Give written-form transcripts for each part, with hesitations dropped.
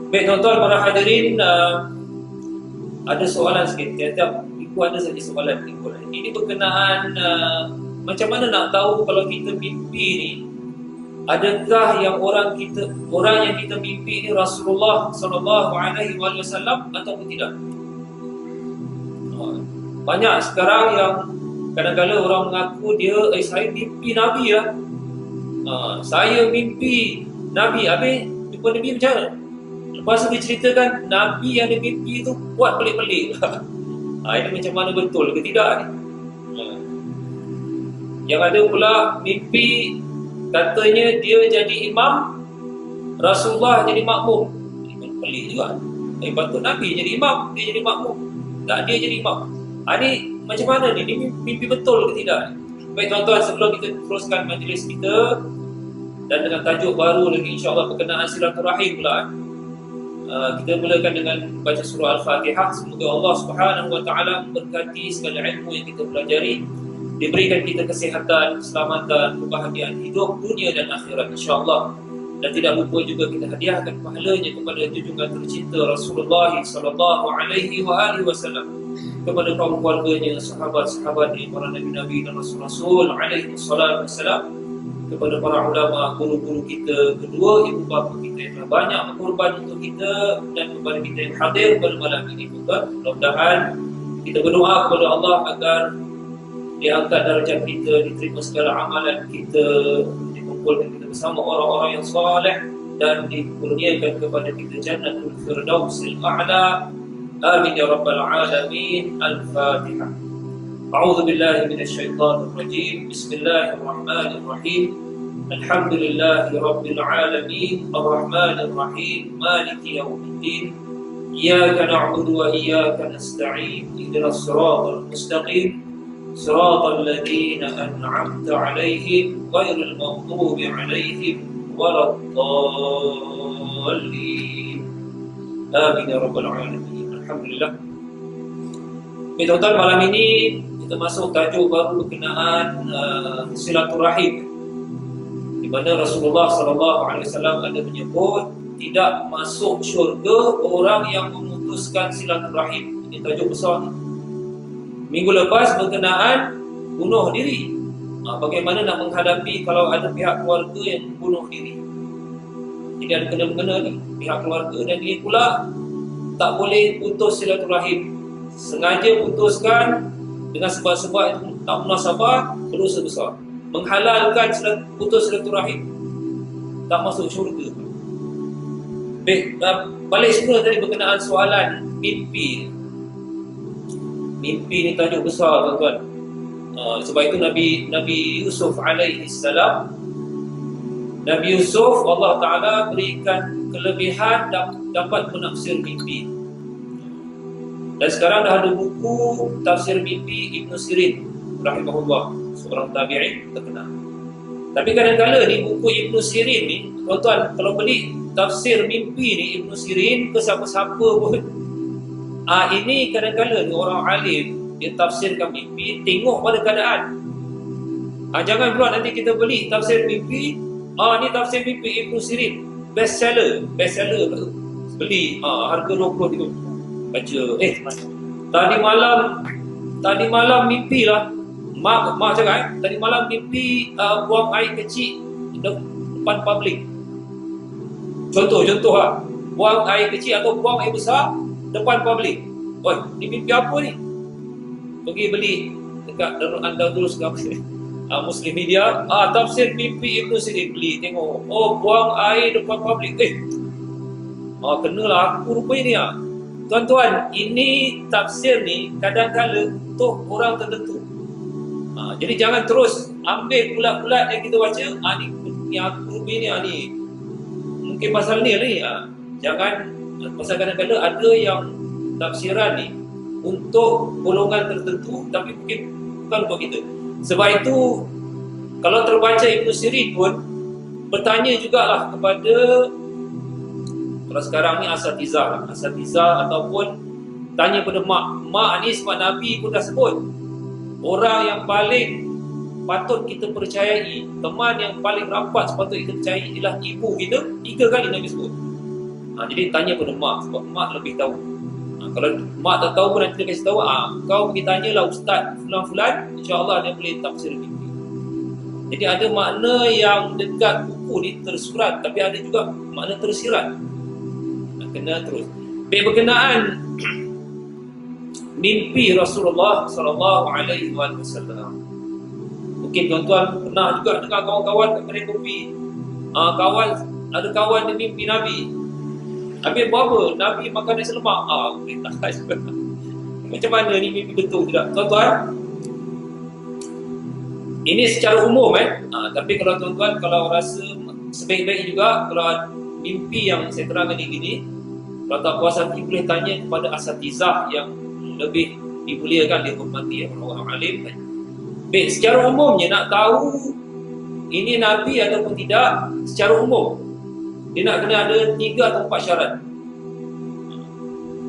Baik tuan-tuan para hadirin, ada soalan sikit. Tiap-tiap minggu ada saja soalan timbul. Ini berkenaan macam mana nak tahu kalau kita mimpi ni, adakah yang orang yang kita mimpi ni Rasulullah sallallahu alaihi wasallam ataupun tidak? Banyak sekarang yang kadang-kadang orang mengaku dia saya mimpi Nabi ya. Saya mimpi Nabi. Habis jumpa Nabi macam mana? Lepas tu dia ceritakan Nabi yang dia mimpi tu buat pelik-pelik. Ini macam mana betul ke tidak ni? Yang ada pula mimpi katanya dia jadi imam, Rasulullah jadi makmum. Ini pelik juga. Patut Nabi jadi imam, dia jadi makmum. Tak, dia jadi imam. Ini macam mana ni? Ini mimpi betul ke tidak? Baik tuan-tuan, sebelum kita teruskan majlis kita dan dengan tajuk baru lagi insya-Allah berkenaan silaturahim pula, kita mulakan dengan baca surah Al-Fatihah. Semoga Allah Subhanahu wa taala memberkati segala ilmu yang kita pelajari, diberikan kita kesihatan, keselamatan, kebahagiaan hidup dunia dan akhirat insya-Allah. Dan tidak lupa juga kita hadiahkan pahalanya kepada junjungan tercinta Rasulullah sallallahu alaihi wasallam, kepada kaum keluarganya, sahabat-sahabatnya, para nabi-nabi dan rasul-rasul alaihi wassalatu wassalam, kepada para ulama, guru-guru kita, kedua ibu bapa kita yang telah banyak berkorban untuk kita, dan kepada kita yang hadir pada malam ini juga. Mudah-mudahan kita berdoa kepada Allah agar diangkat darjat kita, diterima segala amalan kita, dikumpulkan kita bersama orang-orang yang saleh, dan dikurniakan kepada kita Jannatul Firdausil A'la. Amin ya rabbal alamin. Al-Fatihah. A'udzu billahi minasy syaithanir rajim. Bismillahirrahmanirrahim. Alhamdulillahi rabbil alamin. Arrahmanir rahim. Maliki yaumiddin. Iyyaka na'budu wa iyyaka nasta'in. Ihdinas siratal mustaqim. Siratal ladzina an'amta 'alaihim ghairil maghdubi 'alaihim waladdallin. Amin ya rabbal alamin. Alhamdulillah. Baik tuan-tuan, malam ini kita masuk tajuk baru berkenaan silaturahim, di mana Rasulullah sallallahu alaihi wasallam ada menyebut tidak masuk syurga orang yang memutuskan silaturahim. Ini tajuk besar ni. Minggu lepas berkenaan bunuh diri. Bagaimana nak menghadapi kalau ada pihak keluarga yang bunuh diri. Jadi ada kena-mengena ni, pihak keluarga, dan dia pula tak boleh putus silaturahim. Sengaja putuskan dengan sebab-sebab itu tak munasabah, berdosa besar. Menghalalkan putus silaturahim, tak masuk syurga. Baik, balik semula tadi berkenaan soalan mimpi. Mimpi ni tajuk besar tuan-tuan. Sebab itu Nabi Yusuf alaihi salam, Nabi Yusuf Allah Ta'ala berikan kelebihan dapat menafsir mimpi. Dan sekarang dah ada buku tafsir mimpi Ibn Sirin rahimahullah, seorang tabi'in terkenal. Tapi kadang-kadang ni buku Ibn Sirin ni, tuan-tuan, kalau beli tafsir mimpi ni Ibn Sirin ke siapa-siapa pun, ini kadang-kadang ni orang alim dia tafsirkan mimpi tengok pada keadaan. Jangan pula nanti kita beli tafsir mimpi, ni tafsir mimpi Ibn Sirin, bestseller beli, harga 20 tu baca. Tadi malam mimpi lah, mak cakap tadi malam mimpi buang air kecil depan publik. Contoh lah, buang air kecil atau buang air besar depan publik. Ni mimpi apa ni? Pergi beli dekat Darul Andalus ke apa Muslim Media, tafsir mimpi Ibn Sirin, beli tengok. Buang air depan publik. Kenalah aku rupanya ni. Tuan-tuan, ini tafsir ni kadang-kadang untuk orang tertentu. Jadi jangan terus ambil bulat-bulat yang kita baca, ni aku rupanya ni mungkin pasal ni. Jangan, pasal kadang-kadang ada yang tafsiran ni untuk golongan tertentu, tapi mungkin bukan untuk kita. Sebab itu kalau terbaca Ibn Sirin pun bertanya jugalah kepada, kalau sekarang ni asatizah ataupun tanya pada mak ni, sebab Nabi pun dah sebut orang yang paling patut kita percayai, teman yang paling rapat sepatutnya kita percayai ialah ibu kita. 3 kali Nabi sebut. Jadi tanya pada mak, sebab mak lebih tahu. Kalau mak tak tahu pun nanti dia kasih tahu, kau pergi tanyalah ustaz fulan-fulan, insya-Allah dia boleh tafsir mimpi. Jadi ada makna yang dekat buku ni tersurat, tapi ada juga makna tersirat. Kena terus. Berkenaan mimpi Rasulullah sallallahu alaihi wasallam. Mungkin tuan-tuan pernah juga dengar kawan-kawan kat kedai kopi. Ada kawan dia mimpi Nabi. Habis buat apa? Nabi makan nasi lemak. Boleh tak? Macam mana ni mimpi betul tidak? Tuan-tuan, ini secara umum tapi kalau tuan-tuan kalau rasa sebaik-baik juga kalau mimpi yang saya terangkan ini, kalau tak puas hati boleh tanya kepada asatizah yang lebih dimuliakan, dihormati orang alim. Baik, secara umumnya nak tahu ini Nabi ataupun tidak, secara umum dia nak kena ada 3 atau 4 syarat.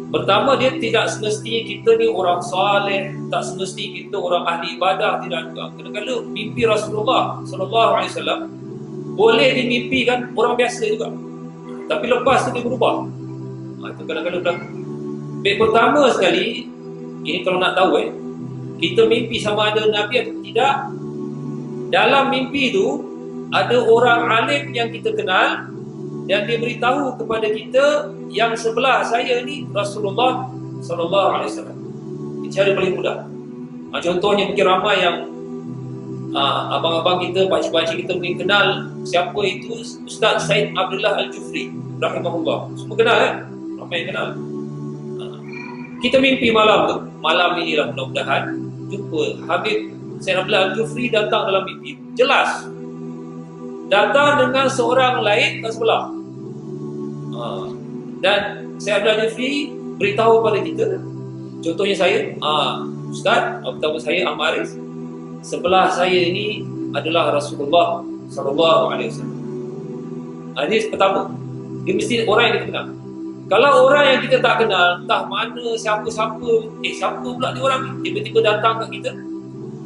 Pertama, dia tidak semestinya kita ni orang soleh, tak semestinya kita orang ahli ibadah, tidak juga. Kadang-kadang mimpi Rasulullah sallallahu alaihi wasallam boleh dimimpikan orang biasa juga, tapi lepas tu dia berubah. Itu kadang-kadang berlaku. Baik, pertama sekali, ini kalau nak tahu kita mimpi sama ada Nabi atau tidak. Dalam mimpi itu ada orang alim yang kita kenal dan dia beritahu kepada kita yang sebelah saya ni Rasulullah sallallahu alaihi wasallam. Ini cara paling mudah. Contohnya mungkin ramai yang abang-abang kita, pakcik-pakcik kita mungkin kenal siapa itu Ustaz Said Abdullah Al-Jufri rahimahullah. Semua kenal ramai yang kenal. Kita mimpi malam inilah mudah-mudahan jumpa Habib Said Abdullah Al-Jufri datang dalam mimpi. Jelas datang dengan seorang lain kat sebelah. Dan Said Abdullah Al-Jufri beritahu pada kita, contohnya saya, Ustaz, pertama saya Amaris, sebelah saya ini adalah Rasulullah sallallahu alaihi wasallam. Ini pertama, dia mesti orang yang kita kenal. Kalau orang yang kita tak kenal, entah mana siapa-siapa, siapa pula ni orang ni, tiba-tiba datang kat kita,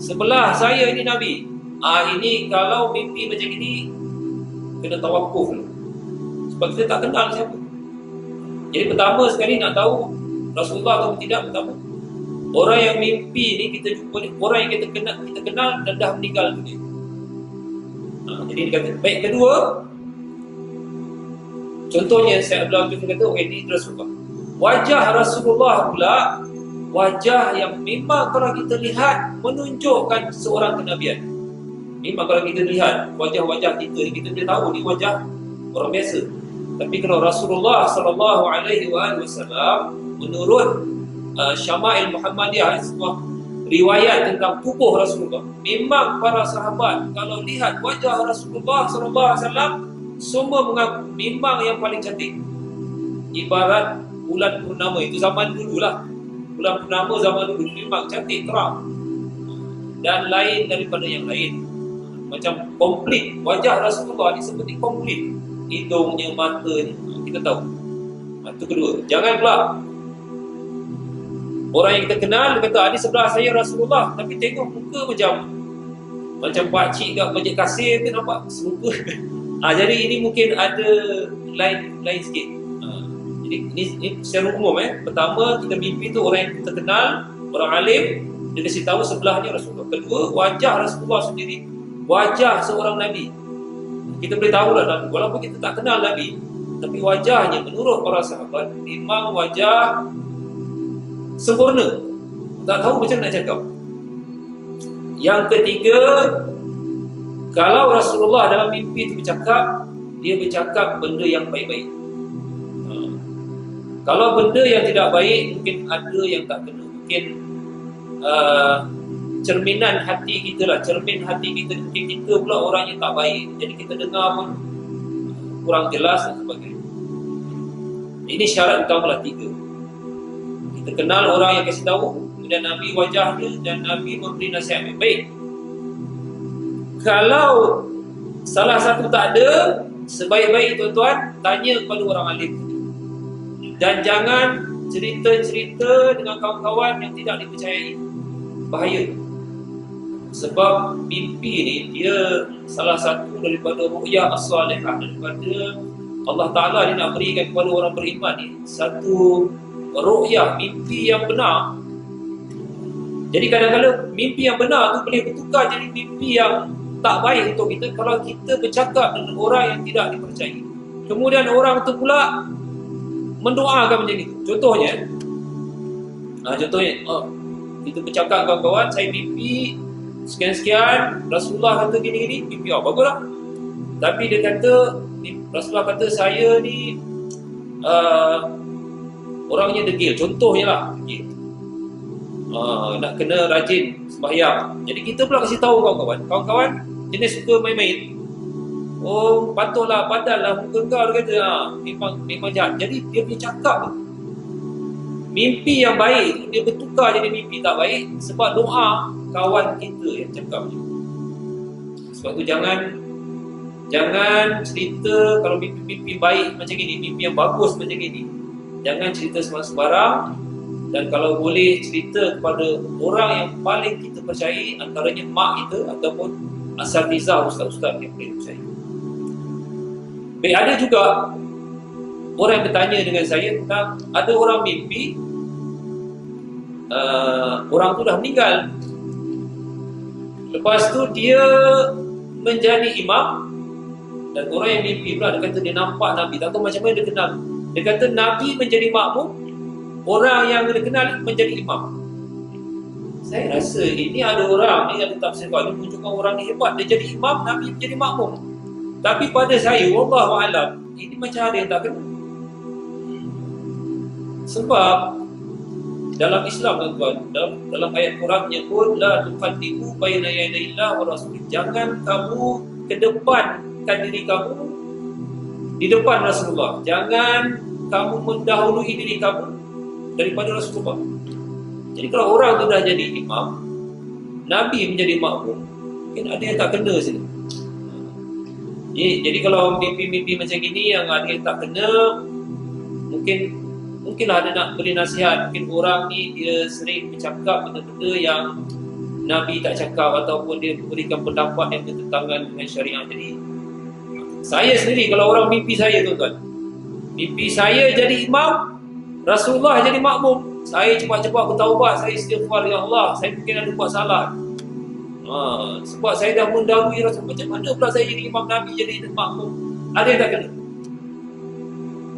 sebelah saya ini Nabi. Ini kalau mimpi macam ini kena tawakuf dulu, sebab kita tak kenal siapa. Jadi pertama sekali nak tahu Rasulullah atau tidak, pertama orang yang mimpi ni kita jumpa ni, orang yang kita kenal dan dah meninggal dunia. Jadi dia kata, baik. Kedua, contohnya saya Abdullah Jufri kata, ini Rasulullah. Wajah Rasulullah pula wajah yang memang kalau kita lihat menunjukkan seorang kenabian. Memang kalau kita lihat wajah-wajah kita boleh tahu ni wajah orang biasa. Tapi kalau Rasulullah sallallahu alaihi wasallam menurut Syama'il Muhammadiyah, sebuah riwayat tentang tubuh Rasulullah, memang para sahabat kalau lihat wajah Rasulullah sallallahu alaihi wasallam semua mengaku memang yang paling cantik. Ibarat bulan purnama, itu zaman dululah. Bulan purnama zaman dulu memang cantik, terang dan lain daripada yang lain. Macam komplit. Wajah Rasulullah ni seperti komplit. Hidungnya, matanya, kita tahu. Itu kedua. Jangan pula orang yang kita kenal kata, di sebelah saya Rasulullah, tapi tengok muka macam pakcik kat Masjid Kasim tu, nampak serupa. Jadi ini mungkin ada lain sikit. Jadi ini secara umum. Pertama, kita mimpi tu orang yang kita kenal, orang alim, dia kasi tahu sebelahnya Rasulullah. Kedua, wajah Rasulullah sendiri, wajah seorang Nabi. Kita boleh tahulah Nabi, walaupun kita tak kenal Nabi, tapi wajahnya menurut para sahabat memang wajah sempurna. Tak tahu macam nak cakap. Yang ketiga, kalau Rasulullah dalam mimpi itu bercakap, dia bercakap benda yang baik-baik. Kalau benda yang tidak baik, mungkin ada yang tak kena. Mungkin cerminan hati kita lah, cermin hati kita. Mungkin kita pula orang yang tak baik, jadi kita dengar pun kurang jelas dan sebagainya. Ini syarat utama lah 3. Kita kenal orang yang kasih tahu, kemudian Nabi wajahnya, dan Nabi memberi nasihat yang baik. Kalau salah satu tak ada, sebaik-baik tuan-tuan tanya kepada orang alim. Dan jangan cerita-cerita dengan kawan-kawan yang tidak dipercayai. Bahaya. Sebab mimpi ni dia salah satu daripada ru'yah as-salihah, daripada Allah Ta'ala dia nak berikan kepada orang beriman ni satu ru'yah, mimpi yang benar. Jadi kadang-kadang mimpi yang benar tu boleh bertukar jadi mimpi yang tak baik untuk kita kalau kita bercakap dengan orang yang tidak dipercayai. Kemudian orang tu pula mendoakan macam itu. Contohnya, kita bercakap kawan-kawan, saya mimpi sekian-sekian, Rasulullah kata gini-gini, mimpi baguslah. Tapi dia kata, Rasulullah kata saya ni orangnya degil. Contohnya lah, degil. Nak kena rajin sembahyang. Jadi kita pula kasih tahu kawan-kawan jenis suka main-main. Oh, patutlah padahlah muka kau, dia kata memang jahat. Jadi dia punya cakap mimpi yang baik dia bertukar jadi mimpi tak baik sebab doa kawan kita yang cakap ni. Sebab tu jangan cerita kalau mimpi baik macam gini, mimpi yang bagus macam gini, jangan cerita sembarang. Dan kalau boleh cerita kepada orang yang paling kita percayai, antaranya mak kita ataupun asatizah, ustaz-ustaz yang boleh percaya. Baik, ada juga orang yang bertanya dengan saya tentang ada orang mimpi orang tu dah meninggal. Lepas tu dia menjadi imam dan orang yang mimpi pula dia kata dia nampak Nabi. Tak tahu macam mana dia kenal. Dia kata Nabi menjadi makmum, orang yang dia kenal menjadi imam. Saya rasa ini ada orang ni ada tafsir dia menunjukkan orang ni hebat, dia jadi imam, Nabi menjadi makmum. Tapi pada saya, wallahu alam, ini macam ada yang tak kena. Sebab dalam Islam tuan-tuan, dalam ayat Qurannya pun la tuqaddimu baina yadayillah wa rasulih. Jangan kamu kedepankan diri kamu di depan Rasulullah. Jangan kamu mendahului diri kamu daripada Rasulullah. Jadi kalau orang tu dah jadi imam, Nabi menjadi makmum, mungkin ada yang tak kena sini. Jadi kalau mimpi-mimpi macam gini yang ada yang tak kena, mungkinlah ada nak beri nasihat. Mungkin orang ni dia sering bercakap benda-benda yang Nabi tak cakap ataupun dia memberikan pendapat yang bertentangan dengan syariat. Jadi saya sendiri kalau orang mimpi saya tuan-tuan, mimpi saya jadi imam, Rasulullah jadi makmum, saya cepat-cepat bertaubat, saya istighfar, ya Allah, saya mungkin ada buat salah. Sebab saya dah mendahului Rasul. Macam mana pula saya jadi imam, Nabi jadi makmum? Ada yang tak kena.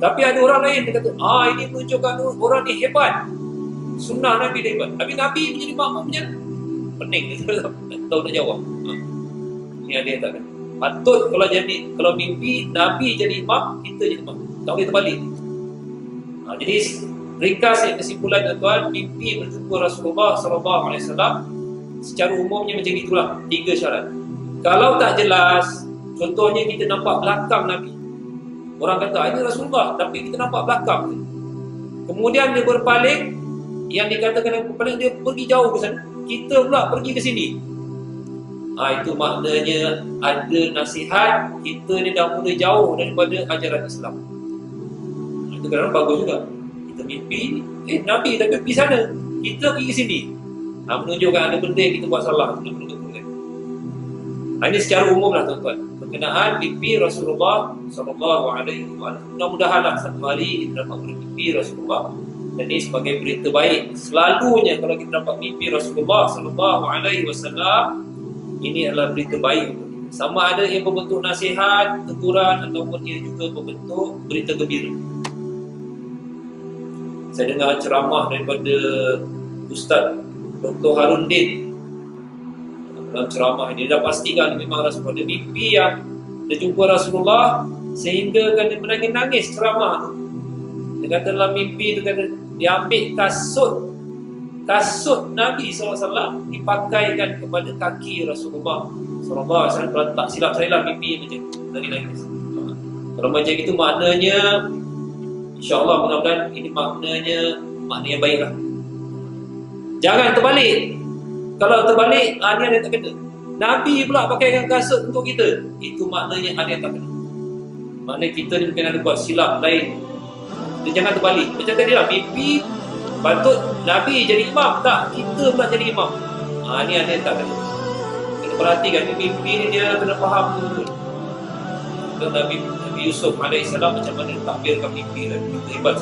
Tapi ada orang lain dia kata, ini menunjukkan orang ni hebat, sunnah Nabi dia hebat. Tapi Nabi menjadi makmum macam mana? Pening dia tak tahu nak jawab. Ini ada yang tak kena. Patut kalau mimpi Nabi jadi imam, kita jadi imam, tak boleh terbalik. Jadi ringkas kesimpulan tuan-tuan, mimpi berjumpa Rasulullah SAW secara umumnya macam itulah, 3 syarat. Kalau tak jelas, contohnya kita nampak belakang Nabi, orang kata ini Rasulullah, tapi kita nampak belakang. Kemudian dia berpaling, yang dikatakan yang berpaling dia pergi jauh ke sana, kita pula pergi ke sini. Itu maknanya ada nasihat, kita ni dah mula jauh daripada ajaran Islam. Itu kadang bagus juga. Kita mimpi, Nabi tapi pergi sana, kita pergi ke sini. Menunjukkan ada benda yang kita buat salah. Ini secara umum lah tuan-tuan, berkenaan mimpi Rasulullah SAW. Mudah-mudahanlah satu hari kita dapat bermimpi Rasulullah, dan ini sebagai berita baik. Selalunya kalau kita dapat mimpi Rasulullah SAW, ini adalah berita baik. Sama ada ia berbentuk nasihat, teguran, ataupun ia juga berbentuk berita gembira. Saya dengar ceramah daripada Ustaz Dr. Harun Din. Dalam ceramah ini dia dah pastikan memang Rasulullah ada mimpi yang dia jumpa Rasulullah sehingga kan dia menangis-nangis ceramah tu. Dia kata dalam mimpi tu kata dia ambil kasut Nabi SAW dipakaikan kepada kaki Rasulullah SAW. Kalau tak silap saya lah mimpi macam nangis. Kalau macam itu maknanya InsyaAllah mudah-mudahan ini makna yang baik lah. Jangan terbalik. Kalau terbalik, ada yang tak kena. Nabi pula pakaikan kasut untuk kita, itu maknanya ada yang tak kena. Maknanya kita ni mungkin ada buat silap lain. Dia jangan terbalik. Macam tadi lah, mimpi patut Nabi jadi imam, tak, kita pula jadi imam. Ini ada yang tak kena. Kita perhatikan, mimpi ni dia kena faham betul-betul. ke Nabi Yusuf alaihissalam macam mana takbirkan mimpi dan begitu hebat.